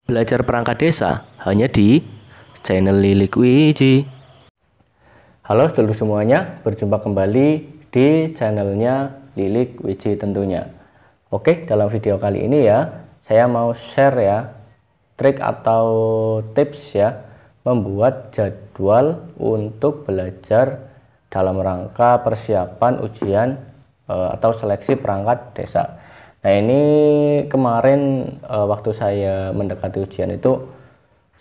Belajar perangkat desa hanya di channel Lilik Wiji. Halo seluruh semuanya, berjumpa kembali di channelnya Lilik Wiji tentunya. Oke, dalam video kali ini ya, saya mau share ya trik atau tips ya membuat jadwal untuk belajar dalam rangka persiapan ujian atau seleksi perangkat desa. Nah ini kemarin waktu saya mendekati ujian itu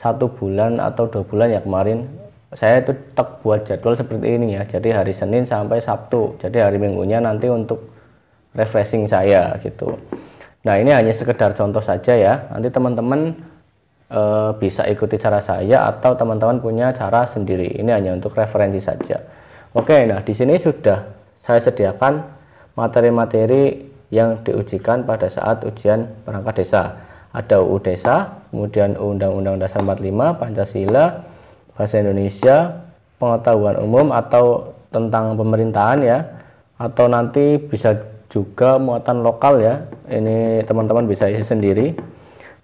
1 bulan atau 2 bulan ya kemarin, saya itu tetap buat jadwal seperti ini ya. Jadi hari Senin sampai Sabtu, jadi hari Minggunya nanti untuk refreshing saya gitu. Nah ini hanya sekedar contoh saja ya, nanti teman-teman bisa ikuti cara saya atau teman-teman punya cara sendiri. Ini hanya untuk referensi saja. Oke, nah di sini sudah saya sediakan materi-materi yang diujikan pada saat ujian perangkat desa. Ada UU Desa, kemudian Undang-Undang Dasar 45, Pancasila, Bahasa Indonesia, pengetahuan umum atau tentang pemerintahan ya, atau nanti bisa juga muatan lokal ya. Ini teman-teman bisa isi sendiri.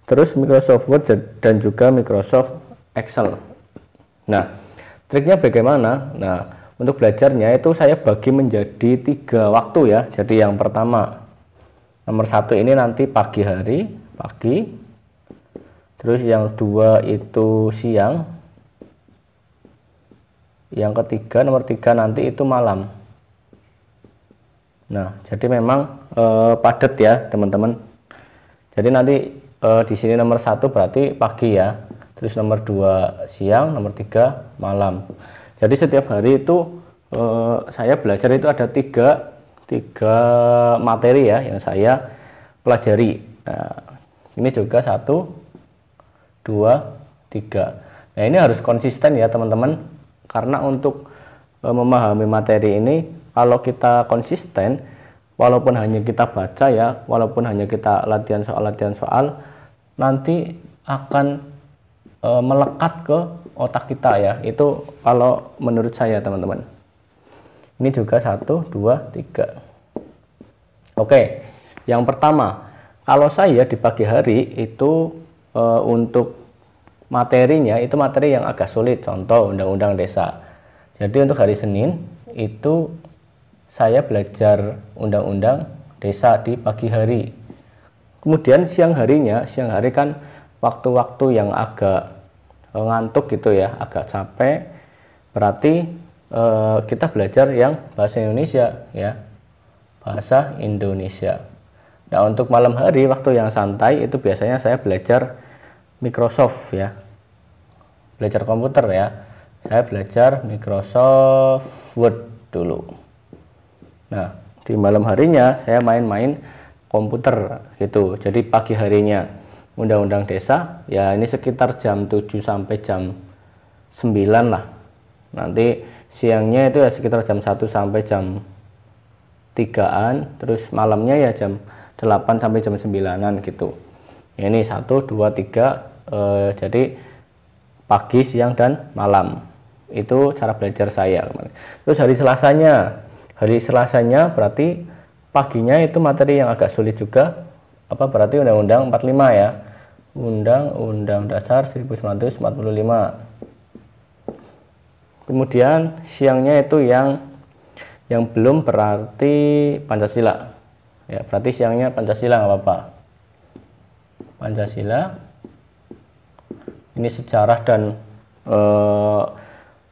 Terus Microsoft Word dan juga Microsoft Excel. Nah, triknya bagaimana? Nah, untuk belajarnya itu saya bagi menjadi 3 waktu ya. Jadi yang pertama nomor 1 ini nanti pagi hari, pagi. Terus yang 2 itu siang. Yang ketiga, nomor 3 nanti itu malam. Nah, jadi memang padat ya, teman-teman. Jadi nanti di sini nomor 1 berarti pagi ya. Terus nomor 2 siang, nomor 3 malam. Jadi setiap hari itu saya belajar itu ada tiga materi ya yang saya pelajari. Nah, ini juga 1, 2, 3. Nah ini harus konsisten ya teman-teman, karena untuk memahami materi ini kalau kita konsisten, walaupun hanya kita baca ya, walaupun hanya kita latihan soal, nanti akan melekat ke otak kita ya. Itu kalau menurut saya teman-teman. Ini juga 1, 2, 3. Oke, yang pertama, kalau saya di pagi hari itu untuk materinya itu materi yang agak sulit. Contoh Undang-Undang Desa. Jadi untuk hari Senin itu saya belajar Undang-Undang Desa di pagi hari. Kemudian siang hari kan waktu-waktu yang agak ngantuk gitu ya, agak capek. Berarti kita belajar yang bahasa Indonesia ya, bahasa Indonesia. Nah untuk malam hari waktu yang santai itu biasanya saya belajar Microsoft ya, belajar komputer ya. Saya belajar Microsoft Word dulu. Nah di malam harinya saya main-main komputer gitu. Jadi pagi harinya Undang-Undang Desa ya, ini sekitar jam 7 sampai jam 9 lah. Nanti siangnya itu ya sekitar jam 1 sampai jam 3-an, terus malamnya ya jam 8 sampai jam 9-an gitu. Ini 1, 2, 3, jadi pagi, siang, dan malam. Itu cara belajar saya. Terus hari Selasanya berarti paginya itu materi yang agak sulit juga. Berarti Undang-Undang 45 ya. Undang-Undang Dasar 1945. Kemudian siangnya itu yang belum berarti Pancasila ya, berarti siangnya Pancasila nggak apa-apa. Pancasila ini sejarah dan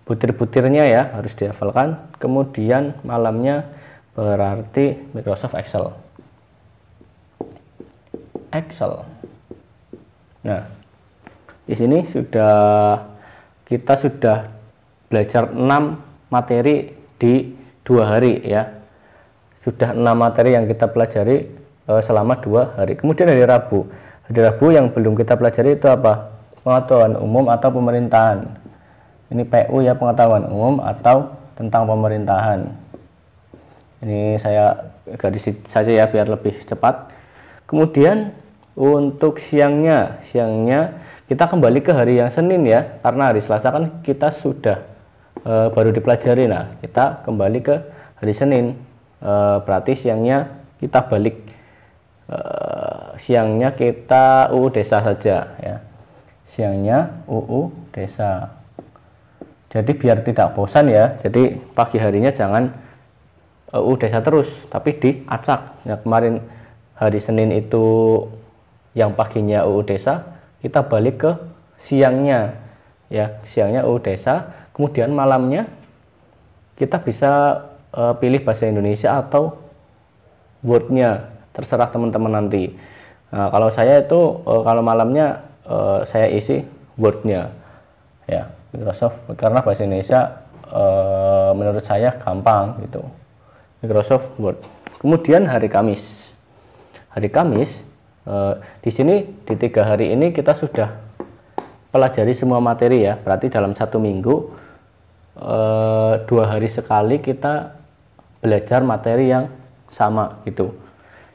butir-butirnya ya harus dihafalkan. Kemudian malamnya berarti Microsoft Excel. Nah di sini kita sudah belajar 6 materi di 2 hari ya. Sudah 6 materi yang kita pelajari selama 2 hari. Kemudian hari Rabu yang belum kita pelajari itu apa? Pengetahuan umum atau pemerintahan. Ini PU ya, pengetahuan umum atau tentang pemerintahan. Ini saya garis saja ya biar lebih cepat. Kemudian untuk siangnya kita kembali ke hari yang Senin ya, karena hari Selasa kan kita sudah baru dipelajari. Nah kita kembali ke hari Senin, berarti siangnya kita balik, siangnya kita UU Desa saja ya. siangnya UU Desa. Jadi biar tidak bosan ya, jadi pagi harinya jangan UU Desa terus, tapi diacak. Ya, kemarin hari Senin itu yang paginya UU Desa, kita balik ke siangnya, ya siangnya UU Desa, kemudian malamnya kita bisa pilih bahasa Indonesia atau Word-nya, terserah teman-teman nanti. Nah, kalau saya itu kalau malamnya saya isi Word-nya, ya Microsoft, karena bahasa Indonesia menurut saya gampang gitu. Microsoft Word. Kemudian hari Kamis. Hari Kamis di sini di 3 hari ini kita sudah pelajari semua materi ya. Berarti dalam 1 minggu 2 hari sekali kita belajar materi yang sama gitu.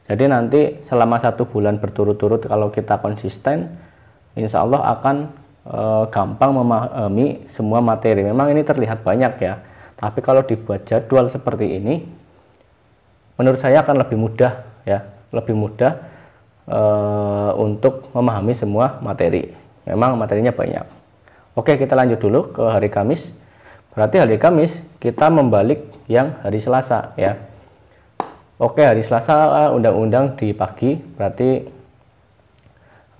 Jadi nanti selama 1 bulan berturut-turut kalau kita konsisten, insya Allah akan gampang memahami semua materi. Memang ini terlihat banyak ya, tapi kalau dibuat jadwal seperti ini menurut saya akan lebih mudah ya, lebih mudah untuk memahami semua materi. Memang materinya banyak. Oke, kita lanjut dulu ke hari Kamis. Berarti hari Kamis kita membalik yang hari Selasa ya. Oke, hari Selasa undang-undang di pagi, berarti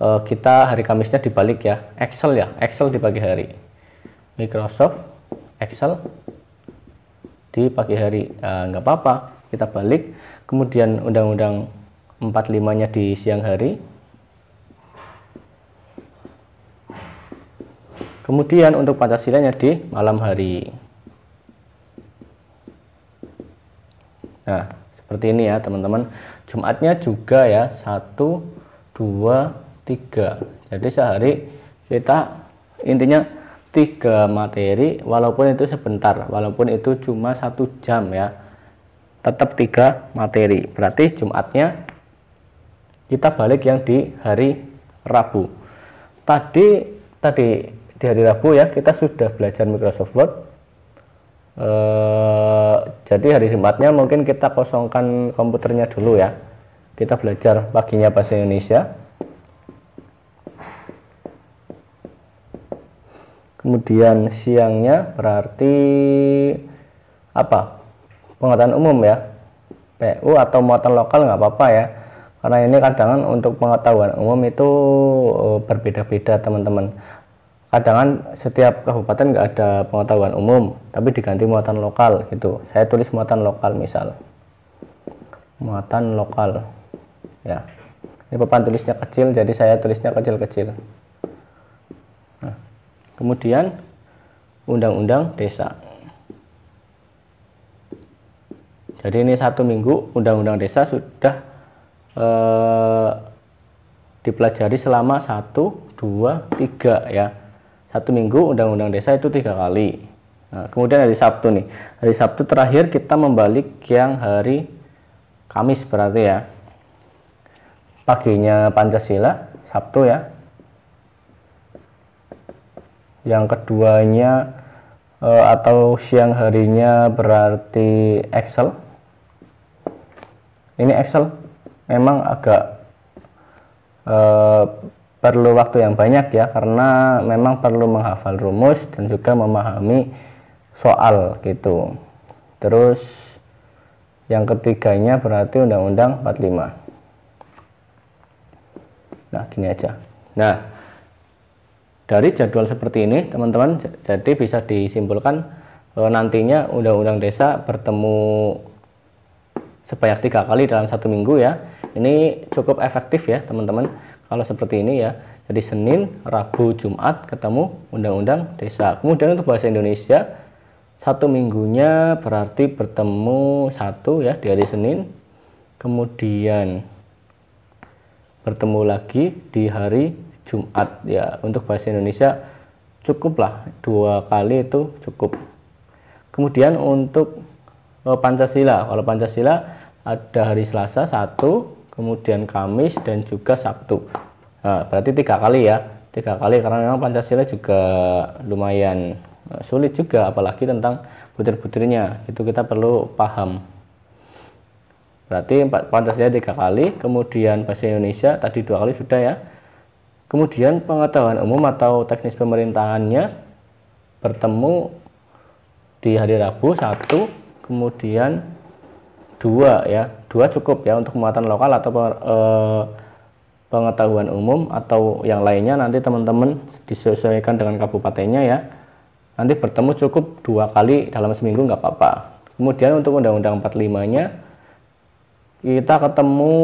kita hari Kamisnya dibalik ya, Excel ya, Excel di pagi hari, Microsoft Excel di pagi hari. Nggak apa-apa, kita balik. Kemudian undang-undang 45-nya di siang hari. Kemudian untuk Pancasilanya di malam hari. Nah, seperti ini ya teman-teman. Jumatnya juga ya, 1, 2, 3. Jadi sehari kita intinya 3 materi, walaupun itu sebentar, walaupun itu cuma 1 jam ya, tetap 3 materi. Berarti Jumatnya kita balik yang di hari Rabu. Tadi di hari Rabu ya kita sudah belajar Microsoft Word. Jadi hari Jumatnya mungkin kita kosongkan komputernya dulu ya. Kita belajar paginya bahasa Indonesia. Kemudian siangnya berarti apa? Pengetahuan umum ya, PU atau muatan lokal nggak apa-apa ya, karena ini kadang untuk pengetahuan umum itu berbeda-beda teman-teman. Kadang setiap kabupaten nggak ada pengetahuan umum, tapi diganti muatan lokal gitu. Saya tulis muatan lokal misal, muatan lokal ya. Ini papan tulisnya kecil, jadi saya tulisnya kecil-kecil. Kemudian undang-undang desa. Jadi ini 1 minggu undang-undang desa sudah dipelajari selama 1, 2, 3 ya. 1 minggu undang-undang desa itu 3 kali. Nah, kemudian hari Sabtu nih. Hari Sabtu terakhir kita membalik yang hari Kamis berarti ya. Paginya Pancasila, Sabtu ya. Yang keduanya atau siang harinya berarti Excel. Ini Excel memang agak perlu waktu yang banyak ya, karena memang perlu menghafal rumus dan juga memahami soal gitu. Terus yang ketiganya berarti Undang-Undang 45. Nah, gini aja. Nah, dari jadwal seperti ini teman-teman, jadi bisa disimpulkan nantinya undang-undang desa bertemu sebanyak 3 kali dalam 1 minggu ya. Ini cukup efektif ya teman-teman kalau seperti ini ya. Jadi Senin, Rabu, Jumat ketemu undang-undang desa. Kemudian untuk bahasa Indonesia 1 minggunya berarti bertemu 1 ya di hari Senin, kemudian bertemu lagi di hari Jumat ya. Untuk bahasa Indonesia cukuplah 2 kali itu cukup. Kemudian untuk Pancasila, kalau Pancasila ada hari Selasa 1, kemudian Kamis dan juga Sabtu. Nah, berarti 3 kali ya, 3 kali, karena memang Pancasila juga lumayan sulit juga, apalagi tentang butir-butirnya itu kita perlu paham. Berarti Pancasila 3 kali, kemudian bahasa Indonesia tadi 2 kali sudah ya. Kemudian pengetahuan umum atau teknis pemerintahannya bertemu di hari Rabu 1, kemudian 2 ya. 2 cukup ya untuk muatan lokal atau pengetahuan umum, atau yang lainnya nanti teman-teman disesuaikan dengan kabupatennya ya. Nanti bertemu cukup 2 kali dalam seminggu nggak apa-apa. Kemudian untuk Undang-Undang 45-nya kita ketemu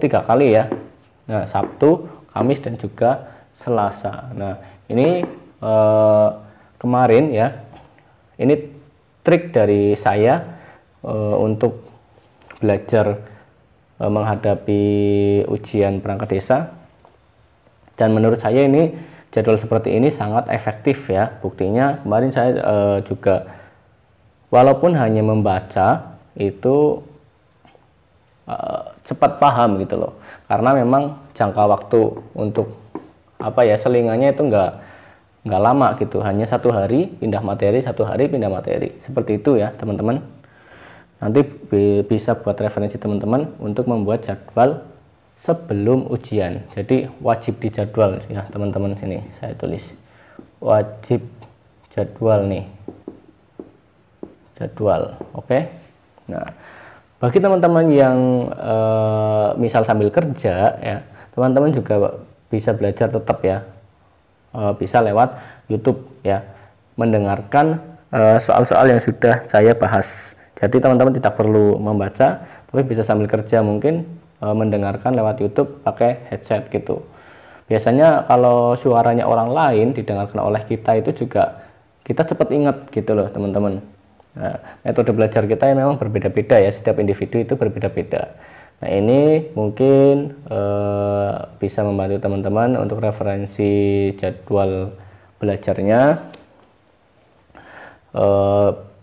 3 kali ya. Nah, Sabtu, Kamis, dan juga Selasa. Nah, ini kemarin ya, ini trik dari saya untuk belajar menghadapi ujian perangkat desa, dan menurut saya ini jadwal seperti ini sangat efektif ya. Buktinya kemarin saya juga walaupun hanya membaca itu cepat paham gitu loh, karena memang jangka waktu untuk selingannya itu nggak lama gitu, hanya 1 hari pindah materi, 1 hari pindah materi, seperti itu ya teman-teman. Nanti bisa buat referensi teman-teman untuk membuat jadwal sebelum ujian. Jadi wajib dijadwal ya teman-teman. Sini saya tulis wajib jadwal nih, jadwal. Oke. Nah, bagi teman-teman yang misal sambil kerja ya, teman-teman juga bisa belajar tetap ya, bisa lewat YouTube ya, mendengarkan soal-soal yang sudah saya bahas. Jadi teman-teman tidak perlu membaca, tapi bisa sambil kerja mungkin mendengarkan lewat YouTube pakai headset gitu. Biasanya kalau suaranya orang lain didengarkan oleh kita itu juga kita cepat ingat gitu loh teman-teman. Nah, metode belajar kita yang memang berbeda-beda ya, setiap individu itu berbeda-beda. Nah, ini mungkin bisa membantu teman-teman untuk referensi jadwal belajarnya.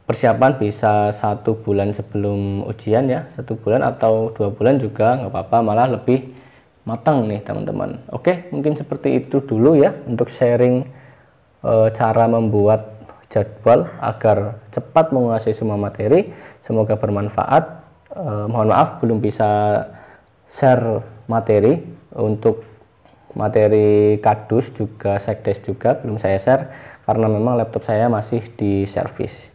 Persiapan bisa 1 bulan sebelum ujian ya, 1 bulan atau 2 bulan juga nggak apa-apa, malah lebih matang nih teman-teman. Oke, mungkin seperti itu dulu ya untuk sharing cara membuat jadwal agar cepat menguasai semua materi. Semoga bermanfaat. Mohon maaf belum bisa share materi untuk materi kadus juga sekdes juga belum saya share karena memang laptop saya masih di servis.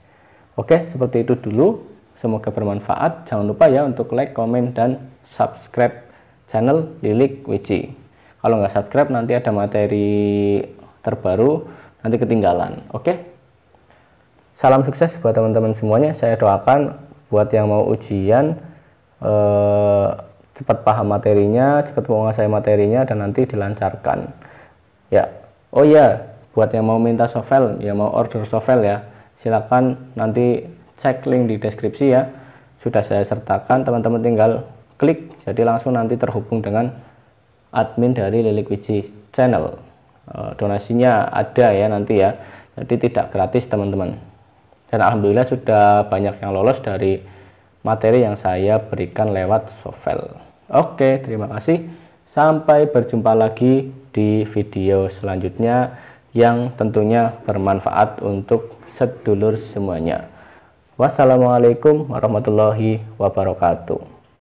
Oke, seperti itu dulu. Semoga bermanfaat. Jangan lupa ya untuk like, komen, dan subscribe channel Lilik WC. Kalau nggak subscribe nanti ada materi terbaru nanti ketinggalan. Oke. Salam sukses buat teman-teman semuanya. Saya doakan buat yang mau ujian cepat paham materinya, cepat menguasai materinya, dan nanti dilancarkan. Ya. Oh ya, buat yang mau minta sovel, ya mau order sovel ya, silakan nanti cek link di deskripsi ya. Sudah saya sertakan, teman-teman tinggal klik, jadi langsung nanti terhubung dengan admin dari Lilik WC channel. Donasinya ada ya nanti ya, jadi tidak gratis teman-teman. Dan alhamdulillah sudah banyak yang lolos dari materi yang saya berikan lewat sovel. Oke, terima kasih. Sampai berjumpa lagi di video selanjutnya yang tentunya bermanfaat untuk sedulur semuanya. Wassalamualaikum warahmatullahi wabarakatuh.